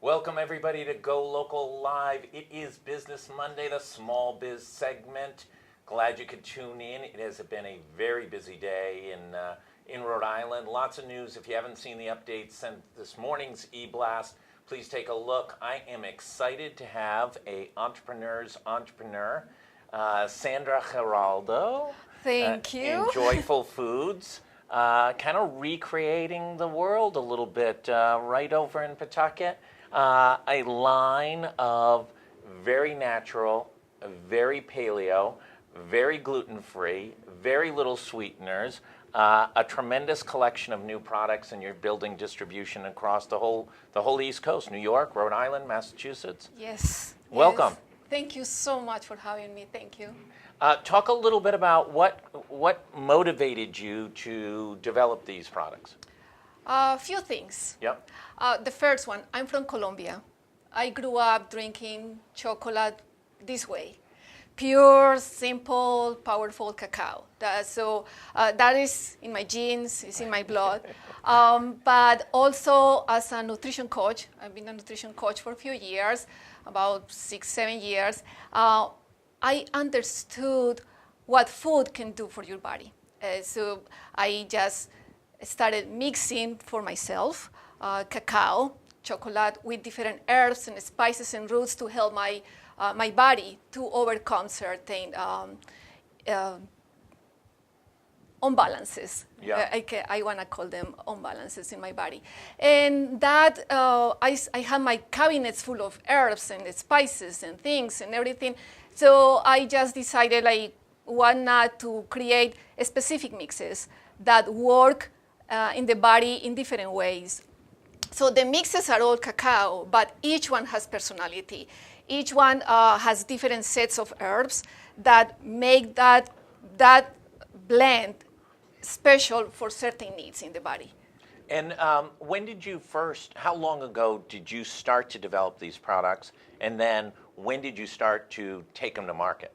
Welcome everybody to Go Local Live. It is Business Monday, the small biz segment. Glad you could tune in. It has been a very busy day in Rhode Island. Lots of news. If you haven't seen the updates sent this morning's e-blast, please take a look. I am excited to have a entrepreneur's entrepreneur, Sandra Giraldo. Thank you. In Joyful Foods. Kind of recreating the world a little bit right over in Pawtucket. A line of very natural, very paleo, very gluten-free, very little sweeteners, a tremendous collection of new products, and you're building distribution across the whole East Coast, New York, Rhode Island, Massachusetts. Yes. Welcome. Yes. Thank you so much for having me. Thank you. Talk a little bit about what motivated you to develop these products. A few things. Yep. The first one, I'm from Colombia. I grew up drinking chocolate this way. Pure, simple, powerful cacao. That is in my genes, it's in my blood. But also as a nutrition coach, I've been a nutrition coach for a few years, about 6-7 years. I understood what food can do for your body. So I just started mixing for myself cacao, chocolate with different herbs and spices and roots to help my body to overcome certain imbalances. Yeah. I want to call them imbalances in my body. And that, I have my cabinets full of herbs and spices and things and everything. So I just decided, why not to create specific mixes that work in the body in different ways. So the mixes are all cacao, but each one has personality. Each one has different sets of herbs that make that blend special for certain needs in the body. And how long ago did you start to develop these products? And then when did you start to take them to market?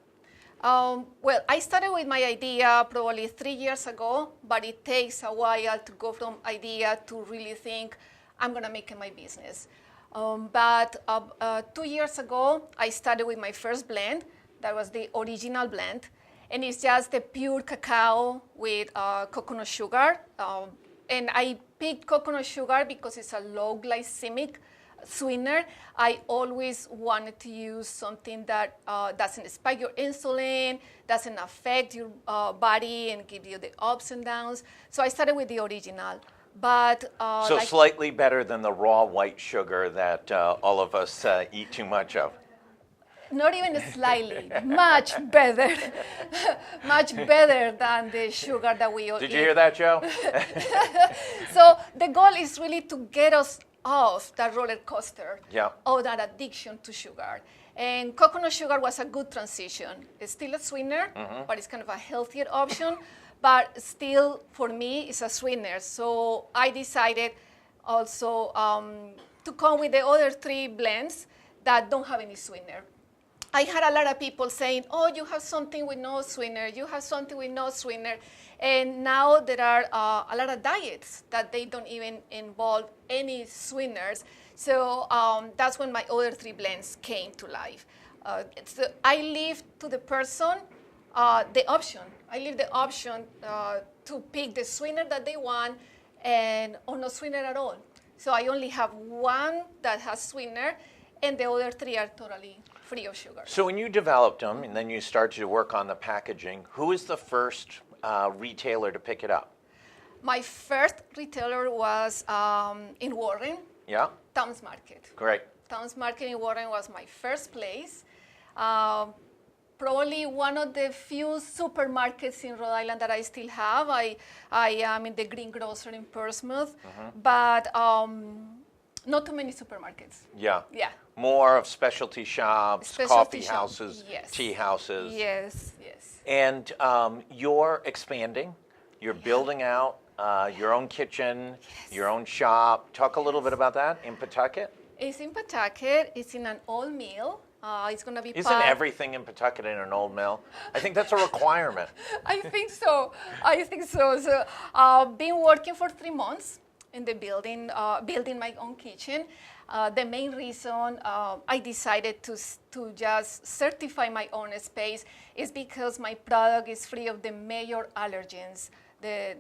Well, I started with my idea probably 3 years ago, but it takes a while to go from idea to really think, I'm going to make it my business. But 2 years ago, I started with my first blend. That was the original blend. And it's just the pure cacao with coconut sugar. And I picked coconut sugar because it's a low glycemic sweetener. I always wanted to use something that doesn't spike your insulin, doesn't affect your body and give you the ups and downs. So I started with the original. But slightly better than the raw white sugar that all of us eat too much of. Not even slightly, much better. Much better than the sugar that we all eat. Did you hear that, Joe? So the goal is really to get us off that roller coaster, yeah, of that addiction to sugar. And coconut sugar was a good transition. It's still a sweetener, but it's kind of a healthier option. But still, for me, it's a sweetener. So I decided also to come with the other 3 blends that don't have any sweetener. I had a lot of people saying, oh, you have something with no sweetener, you have something with no sweetener. And now there are a lot of diets that they don't even involve any sweeteners. So that's when my other 3 blends came to life. I leave to the person the option. I leave the option to pick the sweetener that they want or no sweetener at all. So I only have 1 that has sweetener, and the other 3 are totally free of sugar. So when you developed them and then you started to work on the packaging, who was the first retailer to pick it up? My first retailer was in Warren. Yeah. Tom's Market. Great. Tom's Market in Warren was my first place. Probably one of the few supermarkets in Rhode Island that I still have. I am in the Green Grocer in Portsmouth, but not too many supermarkets. Yeah. Yeah. More of specialty shops, coffee houses, yes. Tea houses. Yes, yes. And you're expanding. You're building out your own kitchen, your own shop. Talk a little bit about that in Pawtucket. It's in Pawtucket. It's in an old mill. It's going to be Isn't everything in Pawtucket in an old mill? I think that's a requirement. I think so. So been working for 3 months. in the building, building my own kitchen. The main reason I decided to just certify my own space is because my product is free of the major allergens, the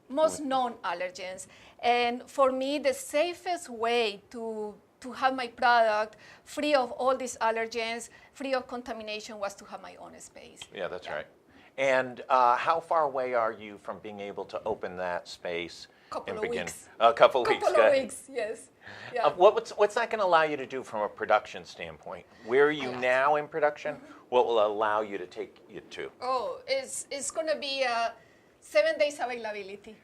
most known allergens. And for me, the safest way to have my product free of all these allergens, free of contamination, was to have my own space. Yeah, that's right. And how far away are you from being able to open that space Couple and of begin? weeks. A couple of weeks. Couple of good. weeks, yes. Yeah. What's that going to allow you to do from a production standpoint? Where are you now in production? What will allow you to take you to? Oh, it's going to be 7 days availability.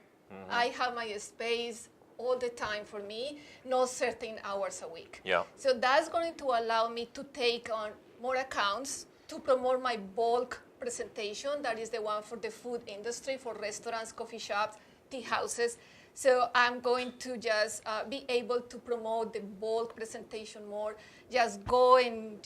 I have my space all the time for me, no certain hours a week. Yeah. So that's going to allow me to take on more accounts, to promote my bulk presentation. That is the one for the food industry, for restaurants, coffee shops, tea houses. So I'm going to just be able to promote the bulk presentation more, just go and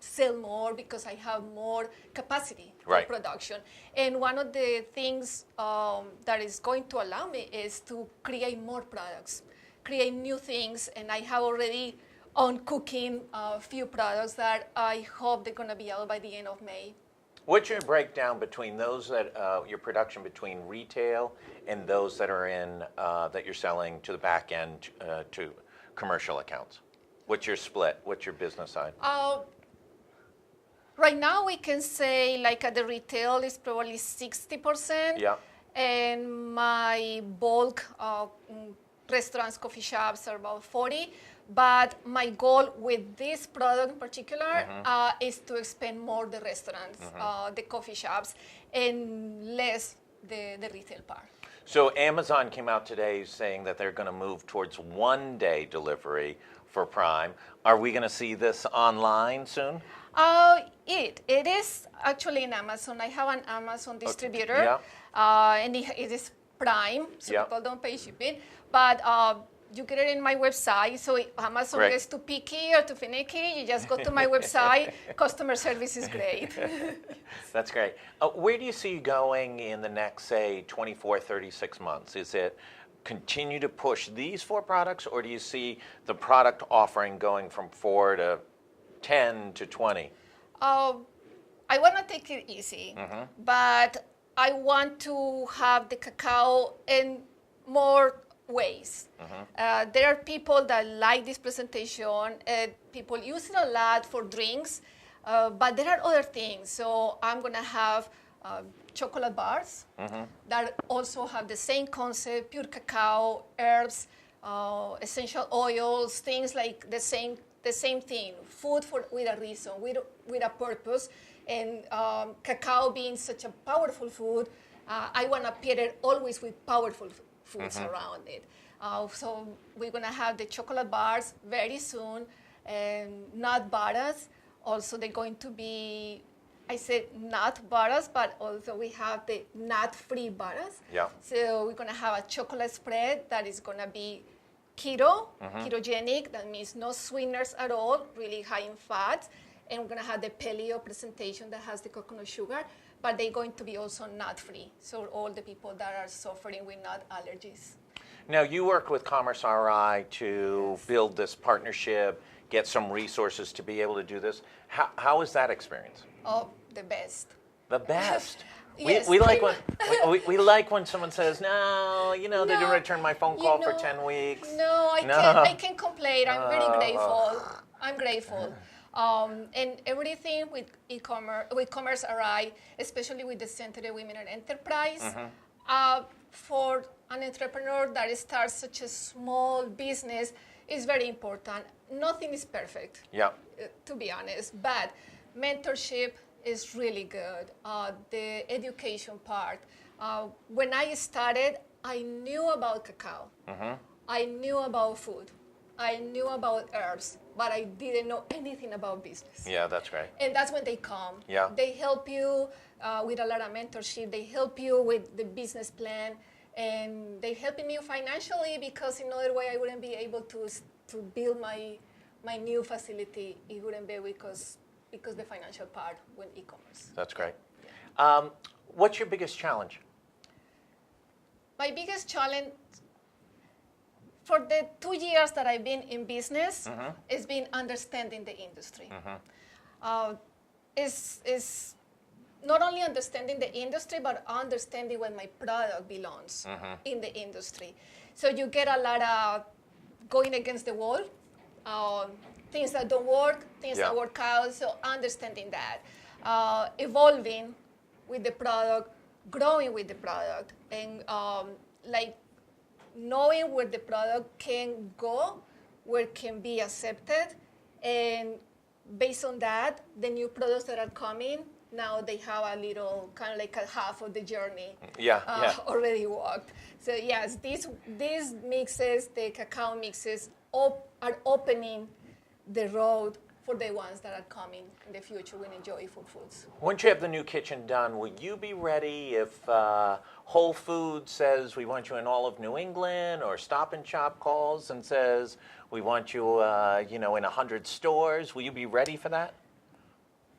sell more because I have more capacity for production. And one of the things that is going to allow me is to create more products, create new things, and I have already on cooking a few products that I hope they're going to be out by the end of May. What's your breakdown between those that your production between retail and those that are in that you're selling to the back end to commercial accounts? What's your split? What's your business side? Right now we can say like at the retail is probably 60%. Yeah. And my bulk restaurants, coffee shops are about 40. But my goal with this product in particular is to expand more the restaurants, the coffee shops, and less the retail part. So Amazon came out today saying that they're going to move towards 1-day delivery for Prime. Are we going to see this online soon? It is actually in Amazon. I have an Amazon distributor, and it is Prime, so people don't pay shipping. But you get it in my website, so if Amazon gets too picky or too finicky, you just go to my website. Customer service is great. That's great. Where do you see you going in the next, say, 24, 36 months? Is it continue to push these 4 products, or do you see the product offering going from 4 to 10 to 20? I want to take it easy, but I want to have the cacao in more ways. There are people that like this presentation. People use it a lot for drinks, but there are other things. So I'm going to have chocolate bars that also have the same concept, pure cacao, herbs, essential oils, things like the same thing, food with a reason, with a purpose. And cacao being such a powerful food, I want to pair it always with powerful foods around it. So we're going to have the chocolate bars very soon, and nut butters. Also, they're going to be, I said nut butters, but also we have the nut-free butters. Yeah. So we're going to have a chocolate spread that is going to be keto, ketogenic. That means no sweeteners at all, really high in fat. And we're going to have the paleo presentation that has the coconut sugar, but they're going to be also nut-free. So all the people that are suffering with nut allergies. Now, you worked with Commerce RI to build this partnership, get some resources to be able to do this. How was that experience? Oh, the best. The best. Yes, we like when we like when someone says, no, they didn't return my phone call for 10 weeks. No, I can't complain. I'm very grateful. I'm grateful. And everything with e-commerce, with Commerce RI, especially with the Center of Women and Enterprise, for an entrepreneur that starts such a small business is very important. Nothing is perfect, to be honest, but mentorship is really good. The education part. When I started, I knew about cacao. I knew about food. I knew about herbs, but I didn't know anything about business. Yeah, that's right. And that's when they come. Yeah. They help you with a lot of mentorship. They help you with the business plan, and they helping me financially, because in other way I wouldn't be able to build my new facility. It wouldn't be because the financial part with e-commerce. That's great. Yeah. What's your biggest challenge? My biggest challenge for the 2 years that I've been in business, it's been understanding the industry. Is not only understanding the industry, but understanding where my product belongs in the industry. So you get a lot of going against the wall, things that don't work, things that work out. So understanding that, evolving with the product, growing with the product, and like knowing where the product can go, where it can be accepted, and based on that, the new products that are coming, now they have a little, kind of like a half of the journey already walked. So yes, these mixes, the cacao mixes, are opening the road for the ones that are coming in the future when Joyful Foods. Once you have the new kitchen done, will you be ready if Whole Foods says we want you in all of New England, or Stop and Shop calls and says we want you, in 100 stores? Will you be ready for that?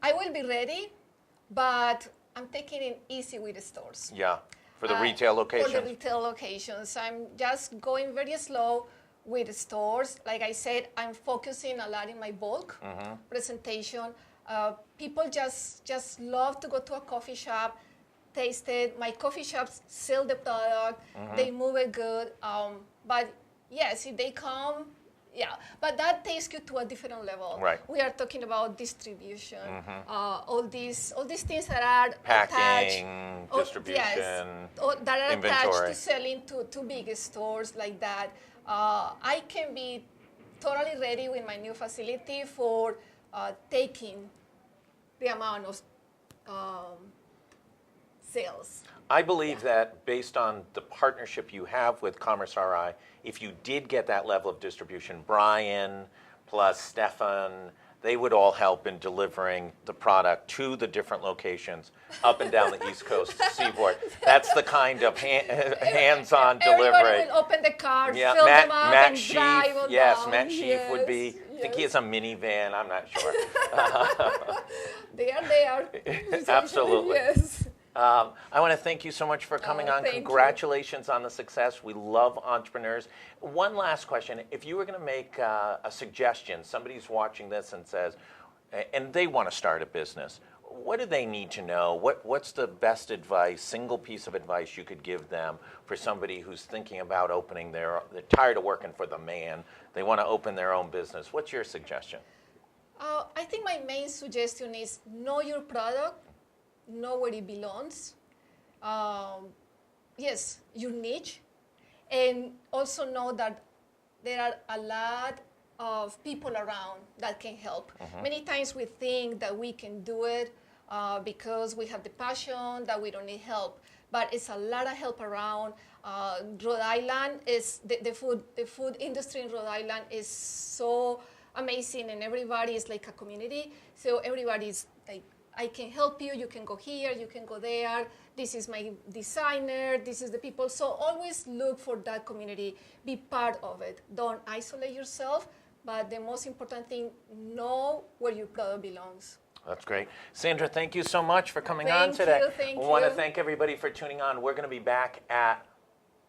I will be ready, but I'm taking it easy with the stores. Yeah, for the retail locations. For the retail locations, I'm just going very slow with the stores. Like I said, I'm focusing a lot in my bulk presentation. People just love to go to a coffee shop, taste it. My coffee shops sell the product. They move it good. But yes, if they come, but that takes you to a different level. Right. We are talking about distribution, all these things that are packing, attached, distribution, that are inventory. attached to selling to big stores like that. I can be totally ready with my new facility for taking the amount of sales. I believe that based on the partnership you have with Commerce RI, if you did get that level of distribution, Brian plus Stefan, they would all help in delivering the product to the different locations up and down the East Coast seaboard. That's the kind of hands-on delivery. Everybody will open the car, fill them up, and Sheaf, drive on yes, down. Matt Sheaf would be, I think he has a minivan, I'm not sure. They are there. Absolutely. Yes. I want to thank you so much for coming on. Thank Congratulations on the success. We love entrepreneurs. One last question. If you were going to make a suggestion, somebody's watching this and says, and they want to start a business, what do they need to know? What's the best advice, single piece of advice you could give them for somebody who's thinking about opening they're tired of working for the man, they want to open their own business? What's your suggestion? I think my main suggestion is know your product, know where it belongs. Yes, your niche, and also know that there are a lot of people around that can help. Many times we think that we can do it because we have the passion, that we don't need help, but it's a lot of help around. Rhode Island is the food industry in Rhode Island is so amazing, and everybody is like a community. So everybody's like, I can help you, you can go here, you can go there, this is my designer, this is the people. So always look for that community, be part of it. Don't isolate yourself, but the most important thing, know where your product belongs. That's great. Sandra, thank you so much for coming on today. Thank you. I want to thank everybody for tuning on. We're going to be back at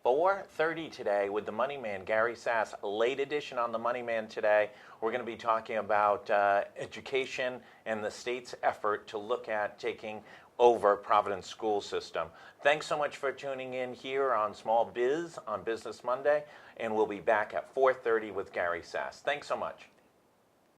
4:30 today with the Money Man, Gary Sass. A late edition on the Money Man today. We're going to be talking about education and the state's effort to look at taking over Providence school system. Thanks so much for tuning in here on Small Biz on Business Monday, and we'll be back at 4:30 with Gary Sass. Thanks so much.